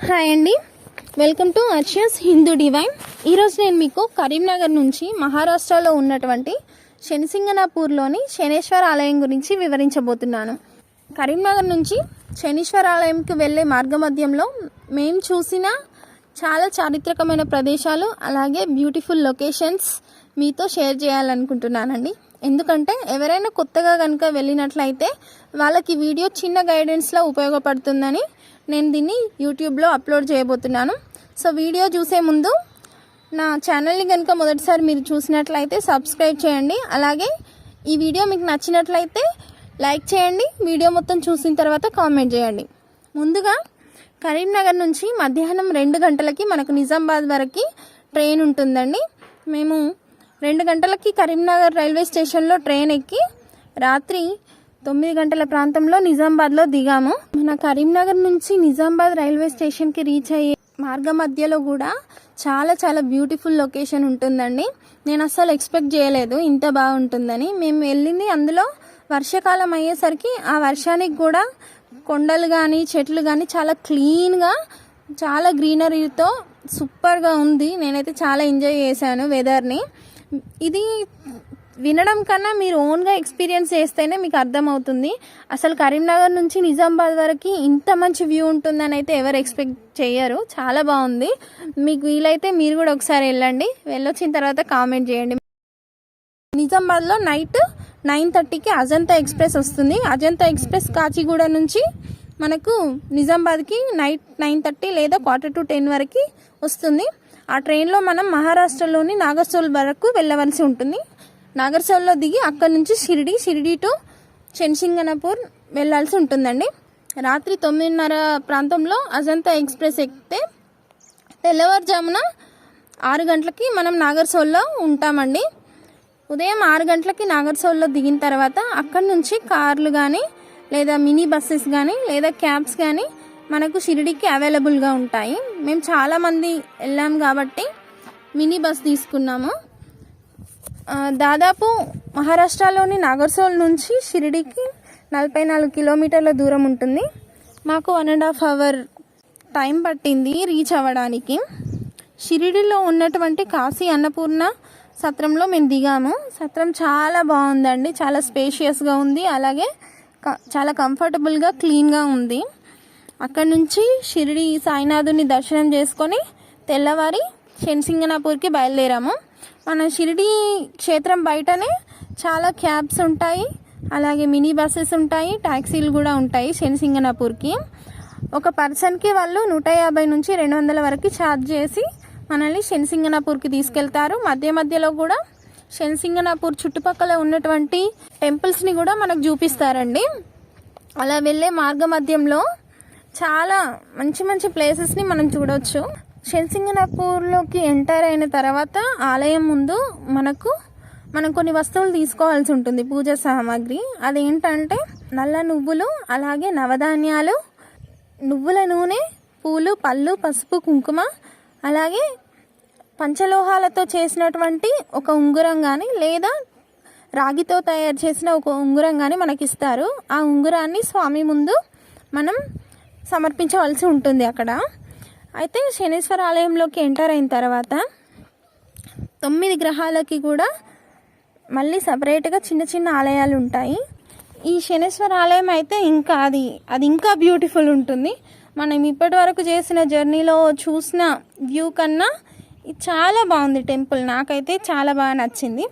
Hi అండి, welcome to అర్షియస్ Hindu divine. ఈరోజు నేను మీకు కరీంనగర్ నుంచి మహారాష్ట్రలో ఉన్నటువంటి శనిసింగనాపూర్లోని శనేశ్వర ఆలయం గురించి వివరించబోతున్నాను. కరీంనగర్ నుంచి శనీశ్వర ఆలయంకి వెళ్ళే మార్గమధ్యంలో మేము చూసిన చాలా చారిత్రకమైన ప్రదేశాలు అలాగే బ్యూటిఫుల్ లొకేషన్స్ మీతో షేర్ చేయాలనుకుంటున్నానండి. ఎందుకంటే ఎవరైనా కొత్తగా కనుక వెళ్ళినట్లయితే వాళ్ళకి వీడియో చిన్న గైడెన్స్లో ఉపయోగపడుతుందని నేను దీన్ని యూట్యూబ్లో అప్లోడ్ చేయబోతున్నాను. సో వీడియో చూసే ముందు నా ఛానల్ని కనుక మొదటిసారి మీరు చూసినట్లయితే సబ్స్క్రైబ్ చేయండి. అలాగే ఈ వీడియో మీకు నచ్చినట్లయితే లైక్ చేయండి. వీడియో మొత్తం చూసిన తర్వాత కామెంట్ చేయండి. ముందుగా కరీంనగర్ నుంచి మధ్యాహ్నం 2 గంటలకి మనకు నిజామాబాద్ వరకు ట్రైన్ ఉంటుందండి. మేము 2 గంటలకి కరీంనగర్ రైల్వే స్టేషన్లో ట్రైన్ ఎక్కి రాత్రి 9 గంటల ప్రాంతంలో నిజామాబాద్లో దిగాము. మన కరీంనగర్ నుంచి నిజామాబాద్ రైల్వే స్టేషన్కి రీచ్ అయ్యే మార్గ మధ్యలో కూడా చాలా బ్యూటిఫుల్ లొకేషన్ ఉంటుందండి. నేను అస్సలు ఎక్స్పెక్ట్ చేయలేదు ఇంత బాగుంటుందని. మేము వెళ్ళింది అందులో వర్షాకాలం అయ్యేసరికి ఆ వర్షానికి కూడా కొండలు కానీ చెట్లు కానీ చాలా క్లీన్గా చాలా గ్రీనరీతో సూపర్గా ఉంది. నేనైతే చాలా ఎంజాయ్ చేశాను వెదర్ని. ఇది వినడం కన్నా మీరు ఓన్గా ఎక్స్పీరియన్స్ చేస్తేనే మీకు అర్థమవుతుంది. అసలు కరీంనగర్ నుంచి నిజామాబాద్ వరకు ఇంత మంచి వ్యూ ఉంటుందని అయితే ఎవరు ఎక్స్పెక్ట్ చేయరు. చాలా బాగుంది. మీకు వీలైతే మీరు కూడా ఒకసారి వెళ్ళండి. వెళ్ళొచ్చిన తర్వాత కామెంట్ చేయండి. నిజామాబాద్లో నైట్ 9:30కి అజంతా ఎక్స్ప్రెస్ వస్తుంది. అజంతా ఎక్స్ప్రెస్ కాచిగూడ నుంచి మనకు నిజామాబాద్కి నైట్ 9:30 లేదా 9:45 వరకు వస్తుంది. ఆ ట్రైన్లో మనం మహారాష్ట్రలోని నాగర్సోల్ వరకు వెళ్ళవలసి ఉంటుంది. నాగర్సోల్లో దిగి అక్కడి నుంచి షిరిడి టు శనిసింగనాపూర్ వెళ్ళాల్సి ఉంటుందండి. రాత్రి 9:30 ప్రాంతంలో అజంతా ఎక్స్ప్రెస్ ఎక్కితే తెల్లవారుజామున 6 గంటలకి మనం నాగర్సోల్లో ఉంటామండి. ఉదయం 6 గంటలకి నాగర్సోల్లో దిగిన తర్వాత అక్కడి నుంచి కార్లు కానీ లేదా మినీ బస్సెస్ కానీ లేదా క్యాబ్స్ కానీ మనకు షిరిడికి అవైలబుల్గా ఉంటాయి. మేము చాలామంది వెళ్ళాం కాబట్టి మినీ బస్ తీసుకున్నాము. దాదాపు మహారాష్ట్రలోని నాగర్సోల్ నుంచి షిరిడికి 44 కిలోమీటర్ల దూరం ఉంటుంది. మాకు 1.5 అవర్ టైం పట్టింది రీచ్ అవ్వడానికి. షిరిడిలో ఉన్నటువంటి కాశీ అన్నపూర్ణ సత్రంలో మేము దిగాము. సత్రం చాలా బాగుందండి. చాలా స్పేషియస్గా ఉంది. అలాగే చాలా కంఫర్టబుల్గా క్లీన్గా ఉంది. అక్కడ నుంచి షిరిడి సాయినాథుని దర్శనం చేసుకొని తెల్లవారి శనిసింగనాపూర్కి బయలుదేరాము. మన షిరిడి క్షేత్రం బయటనే చాలా క్యాబ్స్ ఉంటాయి, అలాగే మినీ బస్సెస్ ఉంటాయి, ట్యాక్సీలు కూడా ఉంటాయి శనిసింగనాపూర్కి. ఒక పర్సన్కి వాళ్ళు 150 నుంచి 200 వరకు ఛార్జ్ చేసి మనల్ని శనిసింగనాపూర్కి తీసుకెళ్తారు. మధ్యలో కూడా శనిసింగనాపూర్ చుట్టుపక్కల ఉన్నటువంటి టెంపుల్స్ని కూడా మనకు చూపిస్తారండి. అలా వెళ్ళే మార్గ మధ్యంలో చాలా మంచి ప్లేసెస్ని మనం చూడవచ్చు. శనిసింగనాపూర్లోకి ఎంటర్ అయిన తర్వాత ఆలయం ముందు మనం కొన్ని వస్తువులు తీసుకోవాల్సి ఉంటుంది, పూజ సామాగ్రి. అదేంటంటే నల్ల నువ్వులు, అలాగే నవధాన్యాలు, నువ్వుల నూనె, పూలు, పళ్ళు, పసుపు, కుంకుమ, అలాగే పంచలోహాలతో చేసినటువంటి ఒక ఉంగరం కానీ లేదా రాగితో తయారు చేసిన ఒక ఉంగరం కానీ మనకిస్తారు. ఆ ఉంగరాన్ని స్వామి ముందు మనం సమర్పించవలసి ఉంటుంది అక్కడ. అయితే శనీశ్వర ఆలయంలోకి ఎంటర్ అయిన తర్వాత 9 గ్రహాలకి కూడా మళ్ళీ సపరేట్గా చిన్న ఆలయాలు ఉంటాయి. ఈ శనీశ్వర ఆలయం అయితే ఇంకా అది ఇంకా బ్యూటిఫుల్ ఉంటుంది. మనం ఇప్పటి వరకు చేసిన జర్నీలో చూసిన వ్యూ కన్నా ఇది చాలా బాగుంది టెంపుల్. నాకైతే చాలా బాగా నచ్చింది.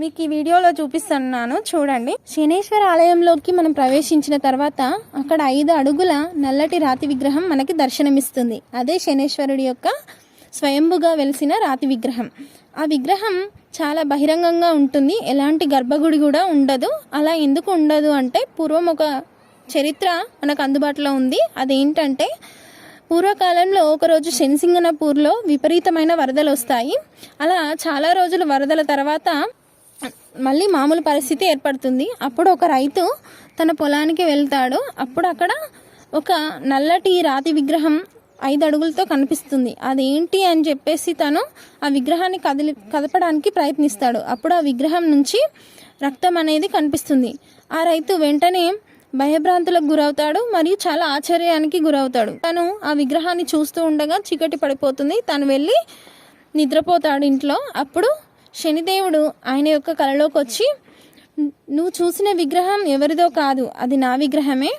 మీకు ఈ వీడియోలో చూపిస్తున్నాను, చూడండి. శనీశ్వర ఆలయంలోకి మనం ప్రవేశించిన తర్వాత అక్కడ 5 అడుగుల నల్లటి రాతి విగ్రహం మనకి దర్శనమిస్తుంది. అదే శనీశ్వరుడి యొక్క స్వయంభుగా వెలిసిన రాతి విగ్రహం. ఆ విగ్రహం చాలా బహిరంగంగా ఉంటుంది. ఎలాంటి గర్భగుడి కూడా ఉండదు. అలా ఎందుకు ఉండదు అంటే పూర్వం ఒక చరిత్ర మనకు అందుబాటులో ఉంది. అదేంటంటే పూర్వకాలంలో ఒకరోజు శనిసింగనాపూర్లో విపరీతమైన వరదలు వస్తాయి. అలా చాలా రోజులు వరదల తర్వాత మళ్ళీ మామూలు పరిస్థితి ఏర్పడుతుంది. అప్పుడు ఒక రైతు తన పొలానికి వెళ్తాడు. అప్పుడు అక్కడ ఒక నల్లటి రాతి విగ్రహం 5 అడుగులతో కనిపిస్తుంది. అదేంటి అని చెప్పేసి తను ఆ విగ్రహాన్ని కదపడానికి ప్రయత్నిస్తాడు. అప్పుడు ఆ విగ్రహం నుంచి రక్తం అనేది కనిపిస్తుంది. ఆ రైతు వెంటనే భయభ్రాంతులకు గురవుతాడు మరియు చాలా ఆశ్చర్యానికి గురవుతాడు. తను ఆ విగ్రహాన్ని చూస్తూ ఉండగా చీకటి పడిపోతుంది. తను వెళ్ళి నిద్రపోతాడు ఇంట్లో. అప్పుడు శనిదేవుడు ఆయన యొక్క కలలోకి వచ్చి, నువ్వు చూసిన విగ్రహం ఎవరిదో కాదు, అది నా విగ్రహమే.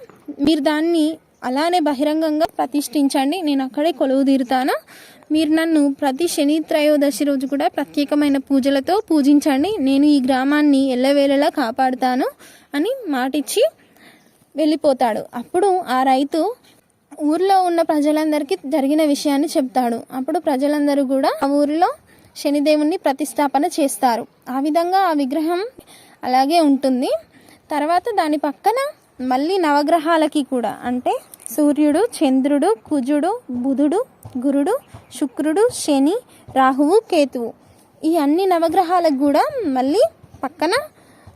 మీరు దాన్ని అలానే బహిరంగంగా ప్రతిష్ఠించండి, నేను అక్కడే కొలువు తీరుతాను. మీరు నన్ను ప్రతి శని త్రయోదశి రోజు కూడా ప్రత్యేకమైన పూజలతో పూజించండి. నేను ఈ గ్రామాన్ని ఎల్లవేళలా కాపాడుతాను అని మాటిచ్చి వెళ్ళిపోతాడు. అప్పుడు ఆ రైతు ఊరిలో ఉన్న ప్రజలందరికీ జరిగిన విషయాన్ని చెప్తాడు. అప్పుడు ప్రజలందరూ కూడా ఆ ఊరిలో శనిదేవుణ్ణి ప్రతిష్టాపన చేస్తారు. ఆ విధంగా ఆ విగ్రహం అలాగే ఉంటుంది. తర్వాత దాని పక్కన మళ్ళీ నవగ్రహాలకి కూడా, అంటే సూర్యుడు, చంద్రుడు, కుజుడు, బుధుడు, గురుడు, శుక్రుడు, శని, రాహువు, కేతువు, ఈ అన్ని నవగ్రహాలకు కూడా మళ్ళీ పక్కన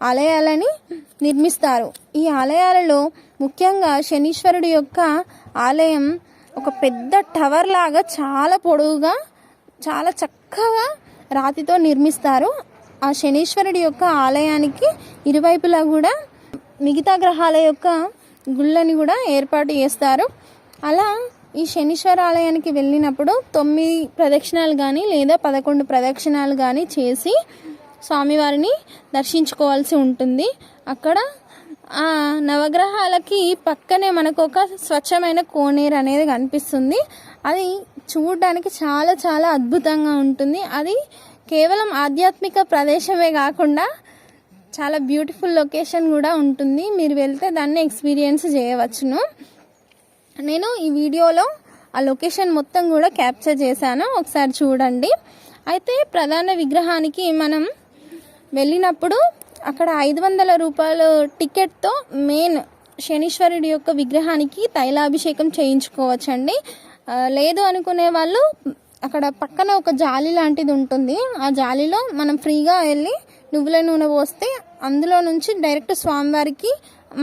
ఆలయాలని నిర్మిస్తారు. ఈ ఆలయాలలో ముఖ్యంగా శనీశ్వరుడి యొక్క ఆలయం ఒక పెద్ద టవర్ లాగా చాలా పొడవుగా చాలా చక్కగా రాతితో నిర్మిస్తారు. ఆ శనీశ్వరుడి యొక్క ఆలయానికి ఇరువైపులా కూడా మిగతా గ్రహాల యొక్క గుళ్ళని కూడా ఏర్పాటు చేస్తారు. అలా ఈ శనీశ్వర ఆలయానికి వెళ్ళినప్పుడు 9 ప్రదక్షిణాలు కానీ లేదా 11 ప్రదక్షిణాలు కానీ చేసి స్వామివారిని దర్శించుకోవాల్సి ఉంటుంది. అక్కడ ఆ నవగ్రహాలకి పక్కనే మనకు ఒక స్వచ్ఛమైన కోనేరు అనేది కనిపిస్తుంది. అది చూడడానికి చాలా చాలా అద్భుతంగా ఉంటుంది. అది కేవలం ఆధ్యాత్మిక ప్రదేశమే కాకుండా చాలా బ్యూటిఫుల్ లొకేషన్ కూడా ఉంటుంది. మీరు వెళ్తే దాన్ని ఎక్స్పీరియన్స్ చేయవచ్చును. నేను ఈ వీడియోలో ఆ లొకేషన్ మొత్తం కూడా క్యాప్చర్ చేశాను, ఒకసారి చూడండి. అయితే ప్రధాన విగ్రహానికి మనం వెళ్ళినప్పుడు అక్కడ 500 రూపాయల టికెట్తో మెయిన్ శనీశ్వరుడి యొక్క విగ్రహానికి తైలాభిషేకం చేయించుకోవచ్చండి. లేదు అనుకునే వాళ్ళు అక్కడ పక్కన ఒక జాలి లాంటిది ఉంటుంది. ఆ జాలిలో మనం ఫ్రీగా వెళ్ళి నువ్వుల నూనె పోస్తే అందులో నుంచి డైరెక్ట్ స్వామివారికి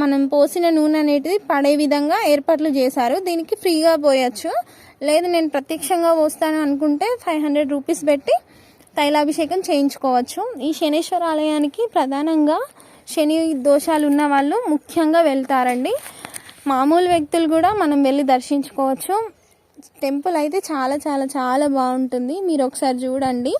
మనం పోసిన నూనె అనేది పడే విధంగా ఏర్పాట్లు చేశారు. దీనికి ఫ్రీగా పోయచ్చు. లేదు నేను ప్రత్యక్షంగా పోస్తాను అనుకుంటే 500 రూపీస్ పెట్టి తైలాభిషేకం చేయించుకోవచ్చు. ఈ శనీశ్వర ఆలయానికి ప్రధానంగా శని దోషాలు ఉన్న వాళ్ళు ముఖ్యంగా వెళ్తారండి. మామూలు వ్యక్తులు కూడా మనం వెళ్ళి దర్శించుకోవచ్చు. టెంపుల్ అయితే చాలా చాలా చాలా బాగుంటుంది. మీరు ఒకసారి చూడండి.